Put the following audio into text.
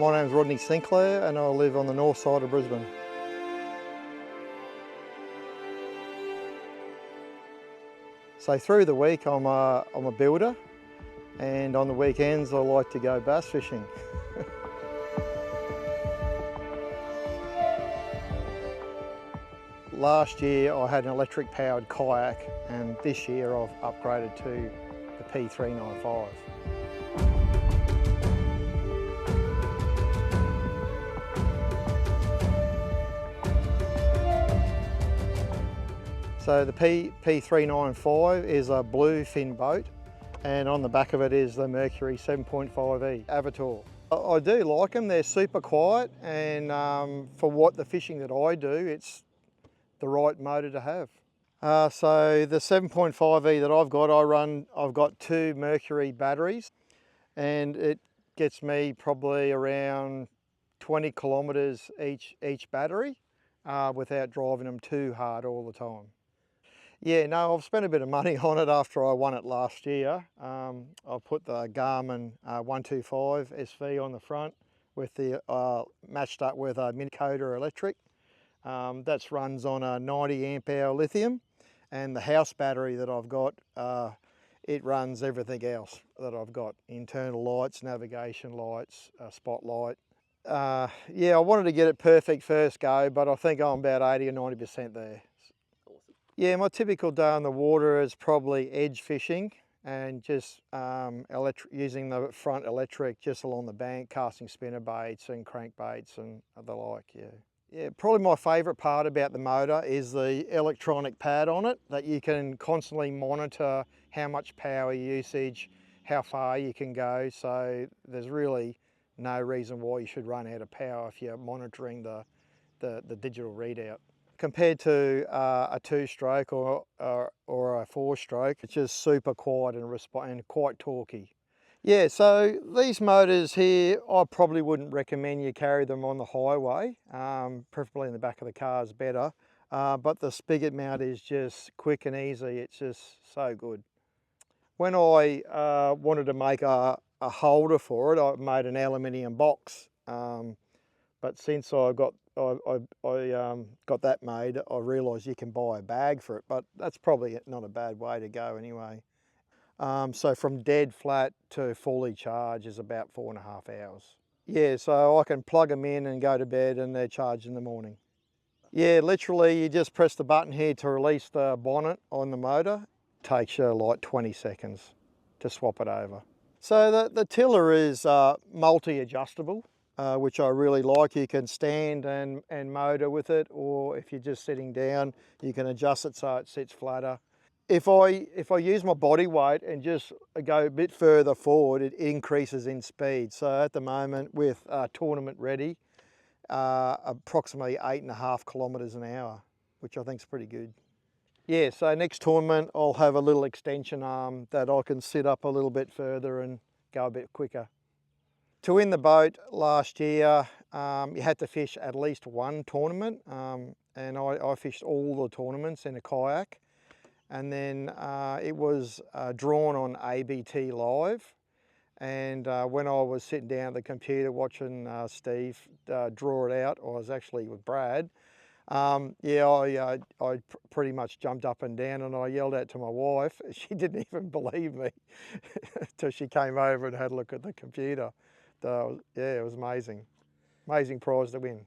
My name's Rodney Sinclair and I live on the north side of Brisbane. So through the week I'm a builder, and on the weekends I like to go bass fishing. Last year I had an electric powered kayak, and this year I've upgraded to the P395. So the P395 is a blue fin boat, and on the back of it is the Mercury 7.5e Avator. I do like them, they're super quiet, and for what the fishing that I do, it's the right motor to have. So the 7.5e that I've got two Mercury batteries, and it gets me probably around 20 kilometres each battery without driving them too hard all the time. Yeah, no, I've spent a bit of money on it after I won it last year. I put the Garmin 125 SV on the front with the matched up with a Mini Coda electric. That runs on a 90 amp hour lithium, and the house battery that I've got, it runs everything else that I've got: internal lights, navigation lights, spotlight. Yeah, I wanted to get it perfect first go, but I think I'm about 80 or 90% there. Yeah, my typical day on the water is probably edge fishing and just using the front electric just along the bank, casting spinner baits and crankbaits and the like, yeah. Yeah, probably my favourite part about the motor is the electronic pad on it, that you can constantly monitor how much power usage, how far you can go, so there's really no reason why you should run out of power if you're monitoring the digital readout. Compared to a two-stroke or a four-stroke, it's just super quiet and quite torquey. Yeah, so these motors here, I probably wouldn't recommend you carry them on the highway. Preferably in the back of the car is better. But the spigot mount is just quick and easy. It's just so good. When I wanted to make a holder for it, I made an aluminium box. But since I got that made, I realised you can buy a bag for it, but that's probably not a bad way to go anyway. So from dead flat to fully charged is about 4.5 hours. Yeah, so I can plug them in and go to bed and they're charged in the morning. Yeah, literally you just press the button here to release the bonnet on the motor. It takes you like 20 seconds to swap it over. So the tiller is multi-adjustable. Which I really like. You can stand and motor with it, or if you're just sitting down, you can adjust it so it sits flatter. If I use my body weight and just go a bit further forward, it increases in speed. So at the moment, with tournament ready, approximately 8.5 kilometres an hour, which I think is pretty good. Yeah, so next tournament, I'll have a little extension arm that I can sit up a little bit further and go a bit quicker. To win the boat last year, you had to fish at least one tournament, and I fished all the tournaments in a kayak, and then it was drawn on ABT Live, and when I was sitting down at the computer watching Steve draw it out, I was actually with Brad, yeah, I pretty much jumped up and down and I yelled out to my wife. She didn't even believe me till she came over and had a look at the computer. Yeah, it was amazing. Amazing prize to win.